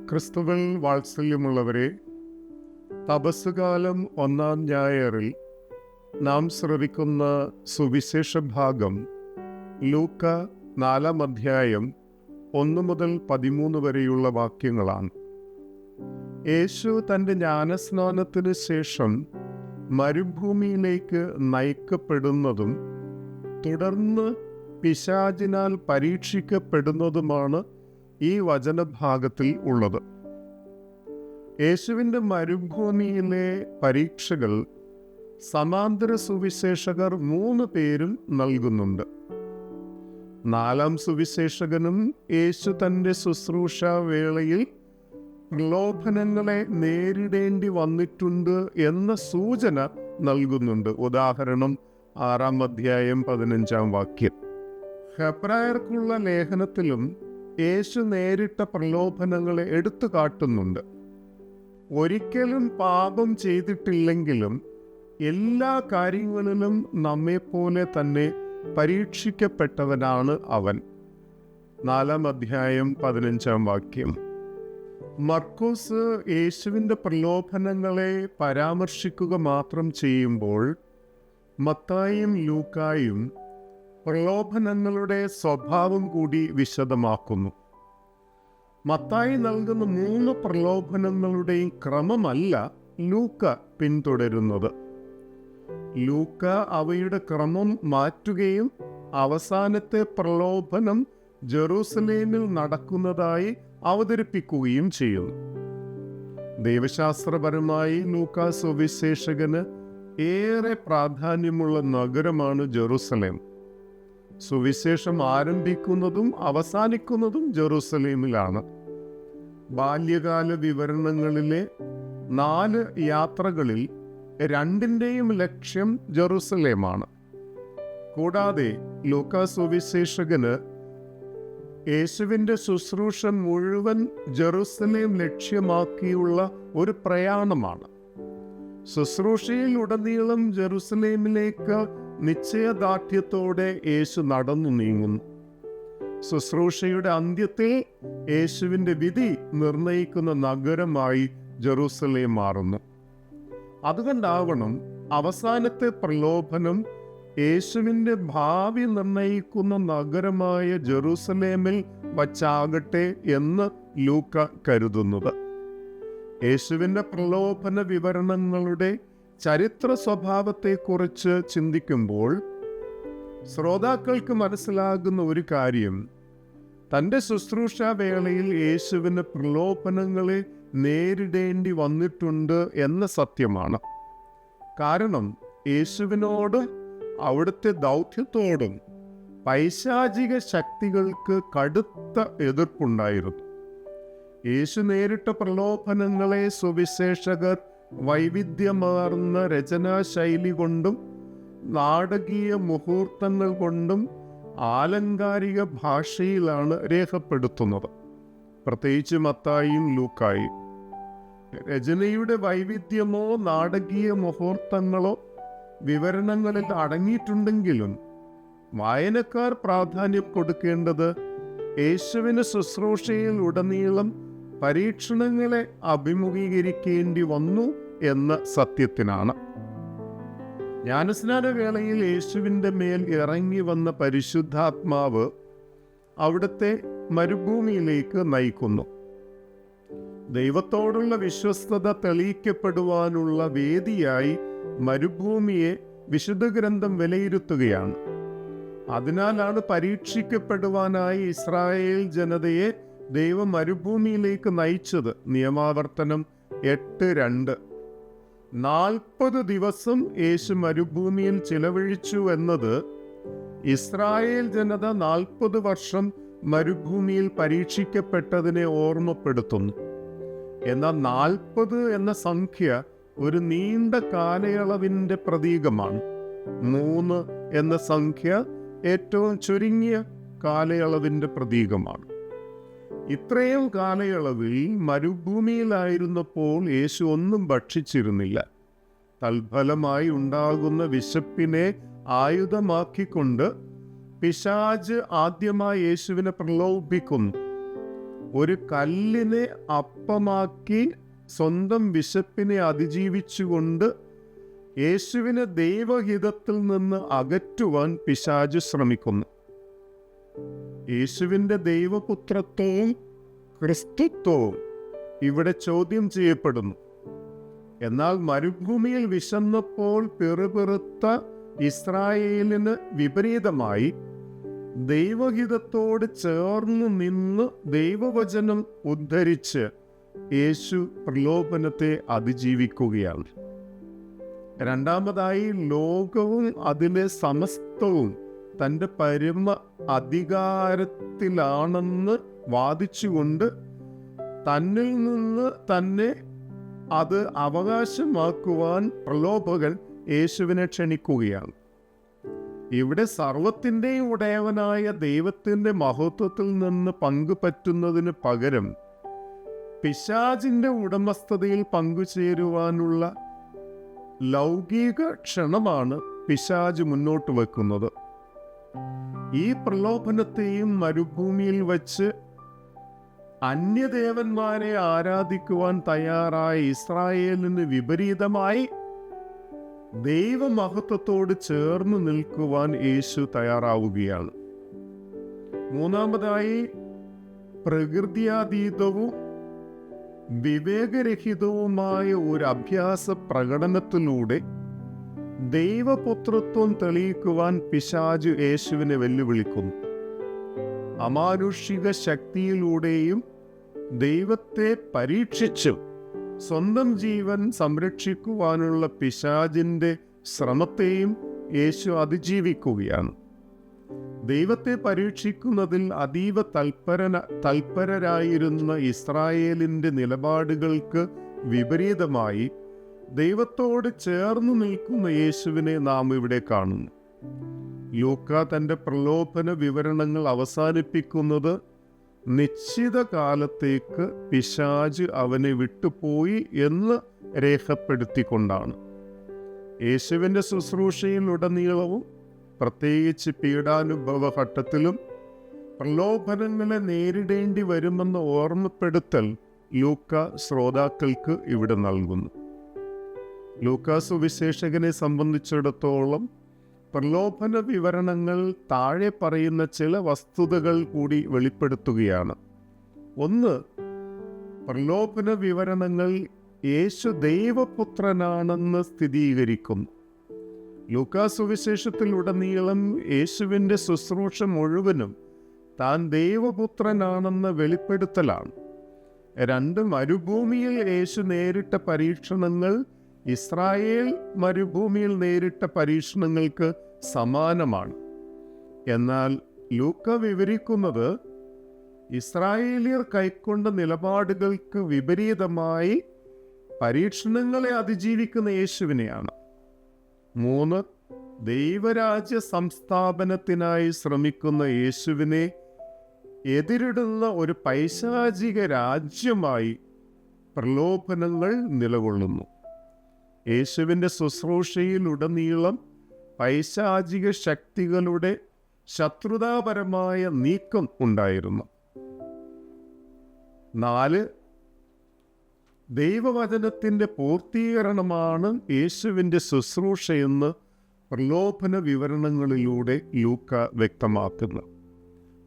ക്രിസ്തുവിൽ വാത്സല്യമുള്ളവരെ, തപസ്സുകാലം 1-ാം ഞായറിൽ നാം ശ്രവിക്കുന്ന സുവിശേഷ ഭാഗം ലൂക്ക 4-ാം അധ്യായം 1 മുതൽ 13 വരെയുള്ള വാക്യങ്ങളാണ്. യേശു തൻ്റെ ജ്ഞാനസ്നാനത്തിന് ശേഷം മരുഭൂമിയിലേക്ക് നയിക്കപ്പെടുന്നതും തുടർന്ന് പിശാചിനാൽ പരീക്ഷിക്കപ്പെടുന്നതുമാണ് ഈ വചനഭാഗത്തിൽ ഉള്ളത്. യേശുവിൻ്റെ മരുഭൂമിയിലെ പരീക്ഷകൾ സമാന്തര സുവിശേഷകർ 3 പേരും നൽകുന്നുണ്ട്. 4-ാം സുവിശേഷകനും യേശു തൻ്റെ ശുശ്രൂഷ വേളയിൽ പ്രലോഭനങ്ങളെ നേരിടേണ്ടി വന്നിട്ടുണ്ട് എന്ന സൂചന നൽകുന്നുണ്ട്. ഉദാഹരണം 6-ാം അധ്യായം 15-ാം വാക്യം. ഹെബ്രായർക്കുള്ള ലേഖനത്തിലും യേശു നേരിട്ട പ്രലോഭനങ്ങളെ എടുത്തു കാട്ടുന്നുണ്ട്. ഒരിക്കലും പാപം ചെയ്തിട്ടില്ലെങ്കിലും എല്ലാ കാര്യങ്ങളിലും നമ്മെപ്പോലെ തന്നെ പരീക്ഷിക്കപ്പെട്ടവനാണ് അവൻ. 4-ാം അധ്യായം 15-ാം വാക്യം. മർക്കോസ് യേശുവിൻ്റെ പ്രലോഭനങ്ങളെ പരാമർശിക്കുക മാത്രം ചെയ്യുമ്പോൾ മത്തായിയും ലൂക്കായും പ്രലോഭനങ്ങളുടെ സ്വഭാവം കൂടി വിശദമാക്കുന്നു. മത്തായി നൽകുന്ന 3 പ്രലോഭനങ്ങളുടെയും ക്രമമല്ല ലൂക്ക പിന്തുടരുന്നത്. ലൂക്ക അവയുടെ ക്രമം മാറ്റുകയും അവസാനത്തെ പ്രലോഭനം ജെറൂസലേമിൽ നടക്കുന്നതായി അവതരിപ്പിക്കുകയും ചെയ്യുന്നു. ദൈവശാസ്ത്രപരമായി ലൂക്ക സുവിശേഷകന് ഏറെ പ്രാധാന്യമുള്ള നഗരമാണ് ജെറൂസലേം. സുവിശേഷം ആരംഭിക്കുന്നതും അവസാനിക്കുന്നതും ജെറൂസലേമിലാണ്. ബാല്യകാല വിവരണങ്ങളിലെ 4 യാത്രകളിൽ 2ൻ്റെയും ലക്ഷ്യം ജെറൂസലേമാണ്. കൂടാതെ ലൂക്കാ സുവിശേഷകന് യേശുവിൻ്റെ ശുശ്രൂഷ മുഴുവൻ ജെറൂസലേം ലക്ഷ്യമാക്കിയുള്ള ഒരു പ്രയാണമാണ്. ശുശ്രൂഷയിൽ ഉടനീളം ജെറൂസലേമിലേക്ക് നിശ്ചയദാർഢ്യത്തോടെ യേശു നടന്നു നീങ്ങുന്നു. ശുശ്രൂഷയുടെ അന്ത്യത്തിൽ യേശുവിൻ്റെ വിധി നിർണയിക്കുന്ന നഗരമായി ജെറൂസലേം മാറുന്നു. അതുകൊണ്ടാവണം അവസാനത്തെ പ്രലോഭനം യേശുവിൻ്റെ ഭാവി നിർണയിക്കുന്ന നഗരമായ ജെറൂസലേമിൽ വച്ചാകട്ടെ എന്ന് ലൂക്ക കരുതുന്നത്. യേശുവിൻ്റെ പ്രലോഭന വിവരണങ്ങളുടെ ചരിത്ര സ്വഭാവത്തെക്കുറിച്ച് ചിന്തിക്കുമ്പോൾ ശ്രോതാക്കൾക്ക് മനസ്സിലാകുന്ന ഒരു കാര്യം, തൻ്റെ ശുശ്രൂഷ വേളയിൽ യേശുവിന് പ്രലോഭനങ്ങളെ നേരിടേണ്ടി വന്നിട്ടുണ്ട് എന്ന സത്യമാണ്. കാരണം യേശുവിനോടും അവിടുത്തെ ദൗത്യത്തോടും പൈശാചിക ശക്തികൾക്ക് കടുത്ത എതിർപ്പുണ്ടായിരുന്നു. യേശു നേരിട്ട പ്രലോഭനങ്ങളെ സുവിശേഷകർ വൈവിധ്യമാർന്ന രചനാശൈലി കൊണ്ടും നാടകീയ മുഹൂർത്തങ്ങൾ കൊണ്ടും ആലങ്കാരിക ഭാഷയിലാണ് രേഖപ്പെടുത്തുന്നത്. പ്രത്യേകിച്ച് മത്തായിയും ലൂക്കായും. രചനയുടെ വൈവിധ്യമോ നാടകീയ മുഹൂർത്തങ്ങളോ വിവരണങ്ങളിൽ അടങ്ങിയിട്ടുണ്ടെങ്കിലും വായനക്കാർ പ്രാധാന്യം കൊടുക്കേണ്ടത് യേശുവിന് ശുശ്രൂഷയിൽ ഉടനീളം പരീക്ഷണങ്ങളെ അഭിമുഖീകരിക്കേണ്ടി വന്നു എന്ന സത്യത്തിനാണ്. ജ്ഞാനസ്നാന വേളയിൽ യേശുവിൻ്റെ മേൽ ഇറങ്ങി വന്ന പരിശുദ്ധാത്മാവ് അവിടുത്തെ മരുഭൂമിയിലേക്ക് നയിക്കുന്നു. ദൈവത്തോടുള്ള വിശ്വസ്തത തെളിയിക്കപ്പെടുവാനുള്ള വേദിയായി മരുഭൂമിയെ വിശുദ്ധ ഗ്രന്ഥം വിലയിരുത്തുകയാണ്. അതിനാലാണ് പരീക്ഷിക്കപ്പെടുവാനായി ഇസ്രായേൽ ജനതയെ ദൈവം മരുഭൂമിയിലേക്ക് നയിച്ചത്. നിയമാവർത്തനം 8:2. 40 ദിവസം യേശു മരുഭൂമിയിൽ ചിലവഴിച്ചു എന്നത് ഇസ്രായേൽ ജനത 40 വർഷം മരുഭൂമിയിൽ പരീക്ഷിക്കപ്പെട്ടതിനെ ഓർമ്മപ്പെടുത്തുന്നു. എന്നാൽ 40 എന്ന സംഖ്യ ഒരു നീണ്ട കാലയളവിൻ്റെ പ്രതീകമാണ്. 3 എന്ന സംഖ്യ ഏറ്റവും ചുരുങ്ങിയ കാലയളവിൻ്റെ പ്രതീകമാണ്. ഇത്രയും കാലയളവിൽ മരുഭൂമിയിലായിരുന്നപ്പോൾ യേശു ഒന്നും ഭക്ഷിച്ചിരുന്നില്ല. തൽഫലമായി ഉണ്ടാകുന്ന വിശപ്പിനെ ആയുധമാക്കിക്കൊണ്ട് പിശാച് ആദ്യമായി യേശുവിനെ പ്രലോഭിക്കുന്നു. ഒരു കല്ലിനെ അപ്പമാക്കി സ്വന്തം വിശപ്പിനെ അതിജീവിച്ചുകൊണ്ട് യേശുവിനെ ദൈവഹിതത്തിൽ നിന്ന് അകറ്റുവാൻ പിശാച് ശ്രമിക്കുന്നു. യേശുവിൻ്റെ ദൈവപുത്രത്വവും ക്രിസ്തുത്വവും ഇവിടെ ചോദ്യം ചെയ്യപ്പെടുന്നു. എന്നാൽ മരുഭൂമിയിൽ വിശന്നപ്പോൾ പിറുപിറുത്ത ഇസ്രായേലിന് വിപരീതമായി ദൈവഹിതത്തോട് ചേർന്നു നിന്ന് ദൈവവചനം ഉദ്ധരിച്ച് യേശു പ്രലോഭനത്തെ അതിജീവിക്കുകയാണ്. രണ്ടാമതായി, ലോകവും അതിലെ സമസ്തവും തൻ്റെ പരമ അധികാരത്തിലാണെന്ന് വാദിച്ചുകൊണ്ട് തന്നിൽ നിന്ന് തന്നെ അത് അവകാശമാക്കുവാൻ പ്രലോഭകൻ യേശുവിനെ ക്ഷണിക്കുകയാണ്. ഇവിടെ സർവത്തിൻ്റെയും ഉടയവനായ ദൈവത്തിൻ്റെ മഹത്വത്തിൽ നിന്ന് പങ്കുപറ്റുന്നതിന് പകരം പിശാചിൻ്റെ ഉടമസ്ഥതയിൽ പങ്കുചേരുവാനുള്ള ലൗകിക ക്ഷണമാണ് പിശാച് മുന്നോട്ട് വെക്കുന്നത്. ഈ പ്രലോഭനത്തെയും മരുഭൂമിയിൽ വച്ച് അന്യദേവന്മാരെ ആരാധിക്കുവാൻ തയ്യാറായ ഇസ്രായേലിന് വിപരീതമായി ദൈവമഹത്വത്തോട് ചേർന്ന് നിൽക്കുവാൻ യേശു തയ്യാറാവുകയാണ്. മൂന്നാമതായി, പ്രകൃത്യാതീതവും വിവേകരഹിതവുമായ ഒരു അഭ്യാസ പ്രകടനത്തിലൂടെ ദൈവപുത്രത്വം തെളിയിക്കുവാൻ പിശാച് യേശുവിനെ വെല്ലുവിളിക്കുന്നു. അമാനുഷിക ശക്തിയിലൂടെയും ദൈവത്തെ പരീക്ഷിച്ചും സ്വന്തം ജീവൻ സംരക്ഷിക്കുവാനുള്ള പിശാചിൻ്റെ ശ്രമത്തെയും യേശു അതിജീവിക്കുകയാണ്. ദൈവത്തെ പരീക്ഷിക്കുന്നതിൽ അതീവ തൽപരരായിരുന്ന ഇസ്രായേലിൻ്റെ നിലപാടുകൾക്ക് വിപരീതമായി ദൈവത്തോട് ചേർന്ന് നിൽക്കുന്ന യേശുവിനെ നാം ഇവിടെ കാണുന്നു. ലൂക്ക തൻ്റെ പ്രലോഭന വിവരണങ്ങൾ അവസാനിപ്പിക്കുന്നത് നിശ്ചിത കാലത്തേക്ക് പിശാച് അവനെ വിട്ടുപോയി എന്ന് രേഖപ്പെടുത്തിക്കൊണ്ടാണ്. യേശുവിൻ്റെ ശുശ്രൂഷയിൽ ഉടനീളവും പ്രത്യേകിച്ച് പീഡാനുഭവ ഘട്ടത്തിലും പ്രലോഭനങ്ങളെ നേരിടേണ്ടി വരുമെന്ന ഓർമ്മപ്പെടുത്തൽ ലൂക്ക ശ്രോതാക്കൾക്ക് ഇവിടെ നൽകുന്നു. ലൂക്കാ സുവിശേഷകനെ സംബന്ധിച്ചിടത്തോളം പ്രലോഭന വിവരണങ്ങൾ താഴെ പറയുന്ന ചില വസ്തുതകൾ കൂടി വെളിപ്പെടുത്തുകയാണ്. ഒന്ന്, പ്രലോഭന വിവരണങ്ങൾ യേശു ദൈവപുത്രനാണെന്ന് സ്ഥിരീകരിക്കുന്നു. ലൂക്കാ സുവിശേഷത്തിൽ ഉടനീളം യേശുവിൻ്റെ ശുശ്രൂഷ മുഴുവനും താൻ ദൈവപുത്രനാണെന്ന് വെളിപ്പെടുത്തലാണ്. രണ്ട്, മരുഭൂമിയിൽ യേശു നേരിട്ട പരീക്ഷണങ്ങൾ ഇസ്രായേൽ മരുഭൂമിയിൽ നേരിട്ട പരീക്ഷണങ്ങൾക്ക് സമാനമാണ്. എന്നാൽ ലൂക്ക വിവരിക്കുന്നത് ഇസ്രായേലിയർ കൈക്കൊണ്ട നിലപാടുകൾക്ക് വിപരീതമായി പരീക്ഷണങ്ങളെ അതിജീവിക്കുന്ന യേശുവിനെയാണ്. മൂന്ന്, ദൈവരാജ്യ സംസ്ഥാപനത്തിനായി ശ്രമിക്കുന്ന യേശുവിനെ എതിരിടുന്ന ഒരു പൈശാചിക രാജ്യമായി പ്രലോഭനങ്ങൾ നിലകൊള്ളുന്നു. യേശുവിൻ്റെ ശുശ്രൂഷയിലുടനീളം പൈശാചിക ശക്തികളുടെ ശത്രുതാപരമായ നീക്കം ഉണ്ടായിരുന്നു. 4, ദൈവവചനത്തിൻ്റെ പൂർത്തീകരണമാണ് യേശുവിൻ്റെ ശുശ്രൂഷയെന്ന് പ്രലോഭന വിവരണങ്ങളിലൂടെ ലൂക്ക വ്യക്തമാക്കുന്നു.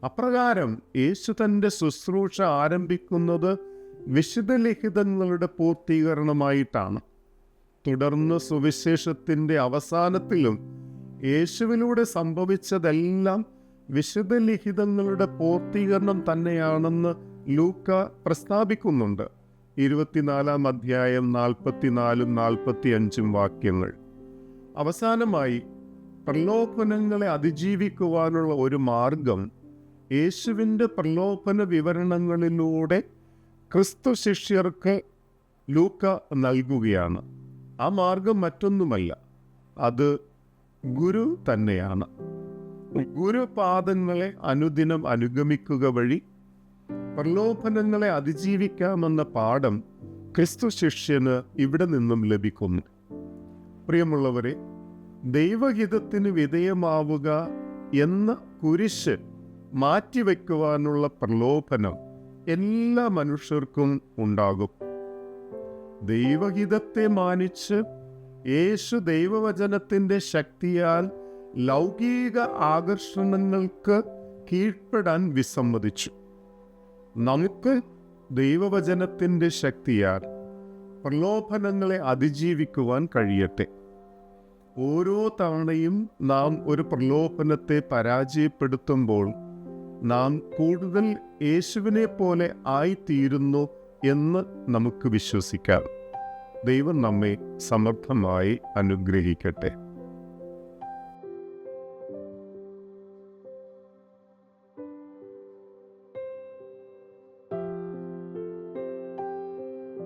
അപ്രകാരം യേശു തൻ്റെ ശുശ്രൂഷ ആരംഭിക്കുന്നത് വിശുദ്ധ ലിഖിതങ്ങളുടെ പൂർത്തീകരണമായിട്ടാണ്. തുടർന്ന് സുവിശേഷത്തിൻ്റെ അവസാനത്തിലും യേശുവിലൂടെ സംഭവിച്ചതെല്ലാം വിശുദ്ധ ലിഖിതങ്ങളുടെ പൂർത്തീകരണം തന്നെയാണെന്ന് ലൂക്ക പ്രസ്താവിക്കുന്നുണ്ട്. 24-ാം അധ്യായം 44-45 വാക്യങ്ങൾ. അവസാനമായി, പ്രലോഭനങ്ങളെ അതിജീവിക്കുവാനുള്ള ഒരു മാർഗം യേശുവിൻ്റെ പ്രലോഭന വിവരണങ്ങളിലൂടെ ക്രിസ്തു ശിഷ്യർക്ക് ലൂക്ക നൽകുകയാണ്. ആ മാർഗം മറ്റൊന്നുമല്ല, അത് ഗുരു തന്നെയാണ്. ഗുരുപാദങ്ങളെ അനുദിനം അനുഗമിക്കുക വഴി പ്രലോഭനങ്ങളെ അതിജീവിക്കാമെന്ന പാഠം ക്രിസ്തു ശിഷ്യന് ഇവിടെ നിന്നും ലഭിക്കുന്നു. പ്രിയമുള്ളവരെ, ദൈവഹിതത്തിന് വിധേയമാവുക എന്ന കുരിശ് മാറ്റിവെക്കുവാനുള്ള പ്രലോഭനം എല്ലാ മനുഷ്യർക്കും ഉണ്ടാകും. ദൈവഹിതത്തെ മാനിച്ച് യേശു ദൈവവചനത്തിൻ്റെ ശക്തിയാൽ ലൗകിക ആകർഷണങ്ങൾക്ക് കീഴ്പ്പെടാൻ വിസമ്മതിച്ചു. നമുക്ക് ദൈവവചനത്തിൻ്റെ ശക്തിയാൽ പ്രലോഭനങ്ങളെ അതിജീവിക്കുവാൻ കഴിയട്ടെ. ഓരോ തവണയും നാം ഒരു പ്രലോഭനത്തെ പരാജയപ്പെടുത്തുമ്പോൾ നാം കൂടുതൽ യേശുവിനെ പോലെ ആയിത്തീരുന്നു എന്ന് നമുക്ക് വിശ്വസിക്കാം. ദൈവം നമ്മെ സമർത്ഥമായി അനുഗ്രഹിക്കട്ടെ.